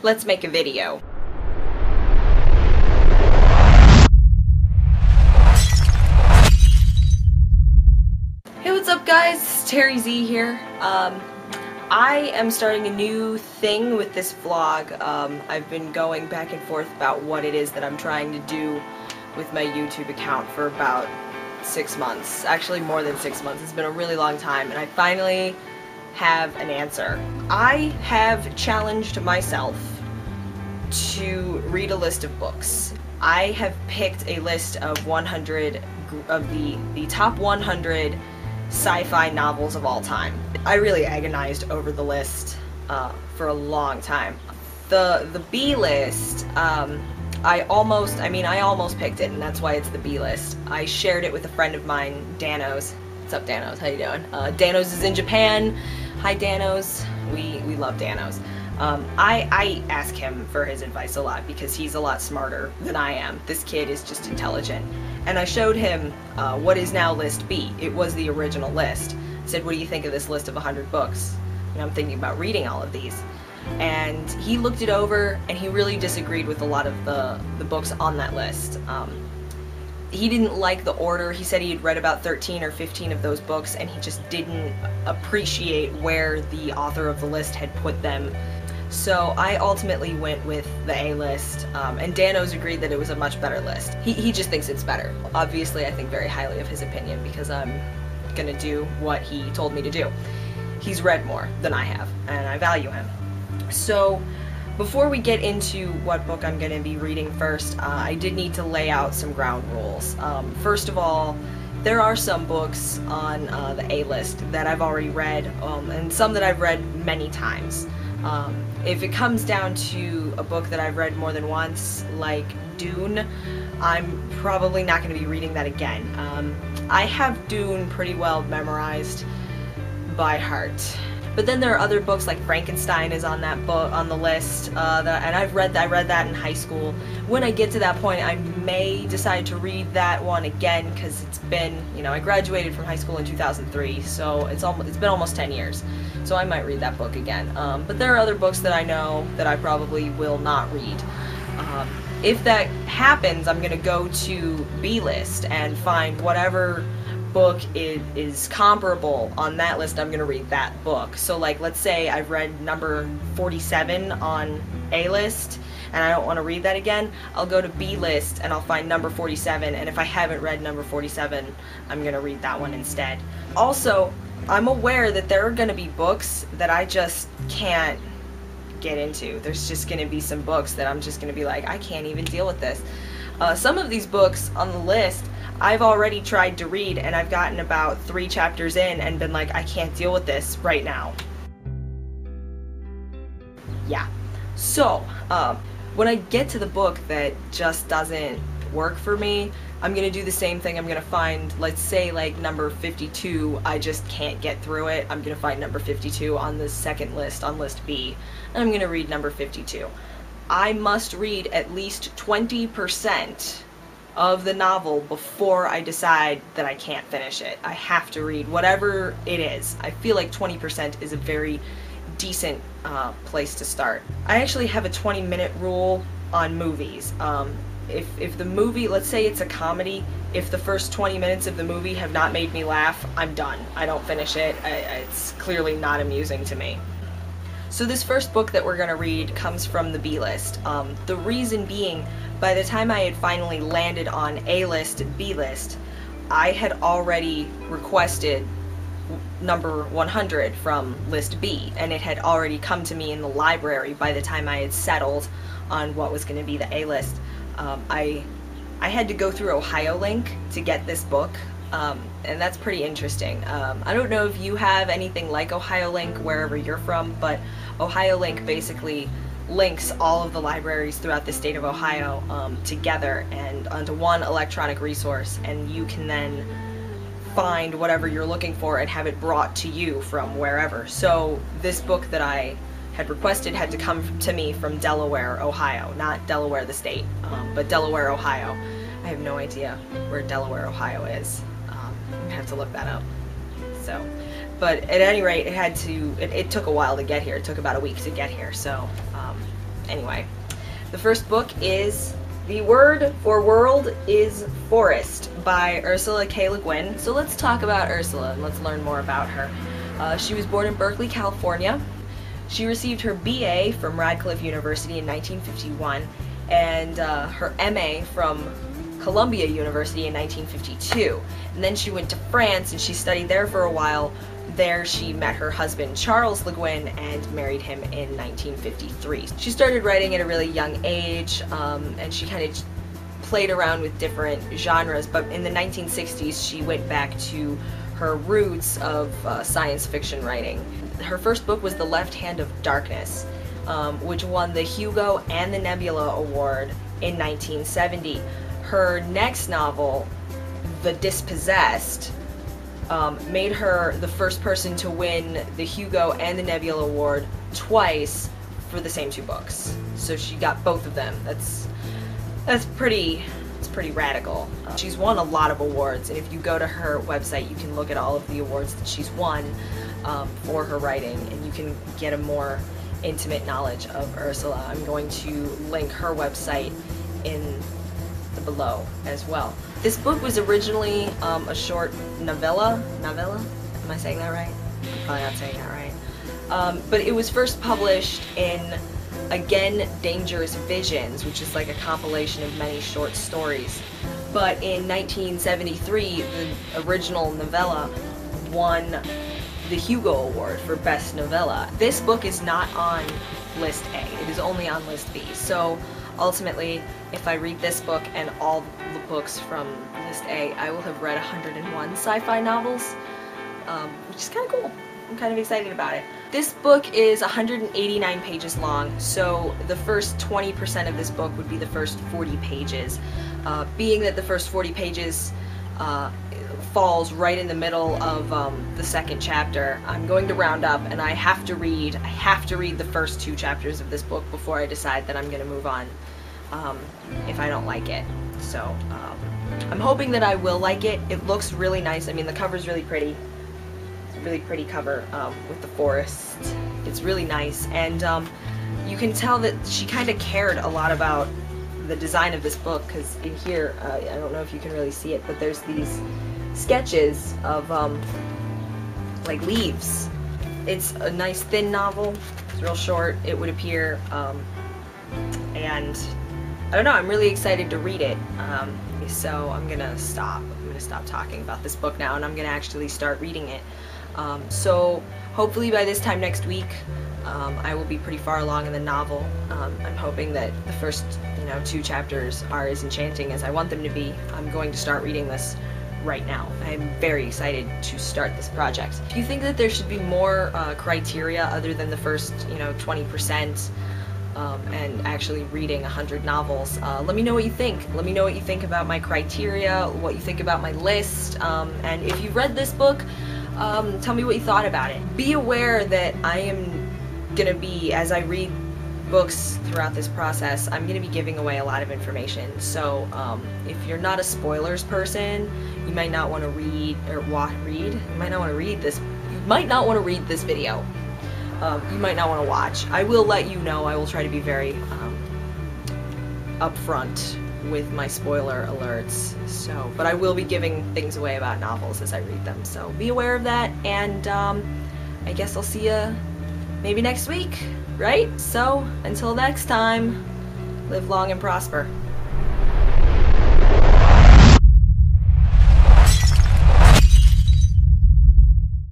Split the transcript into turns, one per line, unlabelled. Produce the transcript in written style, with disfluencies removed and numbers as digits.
let's make a video. Hey, what's up guys? It's Terry Z here. I am starting a new thing with this vlog. I've been going back and forth about what it is that I'm trying to do with my YouTube account for about 6 months. Actually more than 6 months. It's been a really long time and I finally have an answer. I have challenged myself to read a list of books. I have picked a list of 100 of the top 100 sci-fi novels of all time. I really agonized over the list for a long time. The B list, I almost picked it, and that's why it's the B list. I shared it with a friend of mine, Danos. What's up, Danos? How you doing? Danos is in Japan. Hi, Danos. We love Danos. I ask him for his advice a lot because he's a lot smarter than I am. This kid is just intelligent. And I showed him what is now list B. It was the original list. I said, what do you think of this list of 100 books? And I'm thinking about reading all of these. And he looked it over and he really disagreed with a lot of the books on that list. He didn't like the order. He said he had read about 13 or 15 of those books and he just didn't appreciate where the author of the list had put them. So I ultimately went with the A list, and Danos agreed that it was a much better list. He just thinks it's better. Obviously I think very highly of his opinion because I'm gonna do what he told me to do. He's read more than I have, and I value him. So before we get into what book I'm gonna be reading first, I did need to lay out some ground rules. First of all, there are some books on the A list that I've already read, and some that I've read many times. If it comes down to a book that I've read more than once, like Dune, I'm probably not going to be reading that again. I have Dune pretty well memorized by heart. But then there are other books like Frankenstein is on that book on the list, and I read that in high school. When I get to that point, I may decide to read that one again because it's been, I graduated from high school in 2003, so it's been almost 10 years. So I might read that book again. But there are other books that I know that I probably will not read. If that happens, I'm gonna go to B list and find whatever book is comparable on that list. I'm gonna read that book. So like, let's say I've read number 47 on A list and I don't want to read that again, I'll go to B list and I'll find number 47, and if I haven't read number 47, I'm gonna read that one instead. Also, I'm aware that there are gonna be books that I just can't get into. There's just gonna be some books that I'm just gonna be like, I can't even deal with this. Some of these books on the list I've already tried to read and I've gotten about 3 chapters in and been like, I can't deal with this right now. Yeah. So, when I get to the book that just doesn't work for me, I'm gonna do the same thing. I'm gonna find, let's say like number 52, I just can't get through it. I'm gonna find number 52 on the second list, on list B, and I'm gonna read number 52. I must read at least 20% of the novel before I decide that I can't finish it. I have to read whatever it is. I feel like 20% is a very decent place to start. I actually have a 20-minute rule on movies. If the movie, let's say it's a comedy, if the first 20 minutes of the movie have not made me laugh, I'm done. I don't finish it. It's clearly not amusing to me. So this first book that we're gonna read comes from the B list. The reason being, by the time I had finally landed on A list and B list, I had already requested number 100 from list B, and it had already come to me in the library by the time I had settled on what was going to be the A list. I had to go through Ohio Link to get this book, and that's pretty interesting. I don't know if you have anything like Ohio Link wherever you're from, but Ohio Link basically links all of the libraries throughout the state of Ohio together and onto one electronic resource, and you can then find whatever you're looking for and have it brought to you from wherever. So this book that I had requested had to come to me from Delaware, Ohio. Not Delaware the state, but Delaware, Ohio. I have no idea where Delaware, Ohio is. I'm gonna have to look that up. So, but at any rate, it took a while to get here. It took about a week to get here. So Anyway, the first book is The Word for World is Forest by Ursula K. Le Guin. So let's talk about Ursula and let's learn more about her. She was born in Berkeley, California. She received her BA from Radcliffe University in 1951 and her MA from Columbia University in 1952. And then she went to France and she studied there for a while. There she met her husband Charles Le Guin and married him in 1953. She started writing at a really young age and she kind of played around with different genres, but in the 1960s she went back to her roots of science fiction writing. Her first book was The Left Hand of Darkness, which won the Hugo and the Nebula Award in 1970. Her next novel, The Dispossessed, made her the first person to win the Hugo and the Nebula Award twice for the same two books. So she got both of them. It's pretty radical. She's won a lot of awards, and if you go to her website, you can look at all of the awards that she's won for her writing, and you can get a more intimate knowledge of Ursula. I'm going to link her website in the below as well. This book was originally a short novella? Am I saying that right? I'm probably not saying that right. But it was first published in Again Dangerous Visions, which is like a compilation of many short stories. But in 1973, the original novella won the Hugo Award for Best Novella. This book is not on List A, it is only on List B. So ultimately, if I read this book and all the books from List A, I will have read 101 sci-fi novels, which is kind of cool. I'm kind of excited about it. This book is 189 pages long, so the first 20% of this book would be the first 40 pages. Being that the first 40 pages falls right in the middle of the second chapter, I'm going to round up and I have to read the first 2 chapters of this book before I decide that I'm going to move on if I don't like it. So I'm hoping that I will like it. It looks really nice. I mean, the cover's really pretty. Really pretty cover with the forest. It's really nice, and you can tell that she kind of cared a lot about the design of this book, because in here, I don't know if you can really see it, but there's these sketches of like leaves. It's a nice thin novel. It's real short, it would appear, and I don't know, I'm really excited to read it. So I'm gonna stop talking about this book now, and I'm gonna actually start reading it. So hopefully by this time next week, I will be pretty far along in the novel. I'm hoping that the first, 2 chapters are as enchanting as I want them to be. I'm going to start reading this right now. I'm very excited to start this project. If you think that there should be more criteria other than the first, 20%, and actually reading 100 novels, let me know what you think. Let me know what you think about my criteria, what you think about my list, and if you've read this book, tell me what you thought about it. Be aware that I am gonna be, as I read books throughout this process, I'm gonna be giving away a lot of information. So if you're not a spoilers person, you might not want to read or you might not want to read this. You might not want to read this video. You might not want to watch. I will let you know. I will try to be very upfront with my spoiler alerts. So, but I will be giving things away about novels as I read them. So be aware of that, and I guess I'll see you maybe next week, right? So until next time, live long and prosper.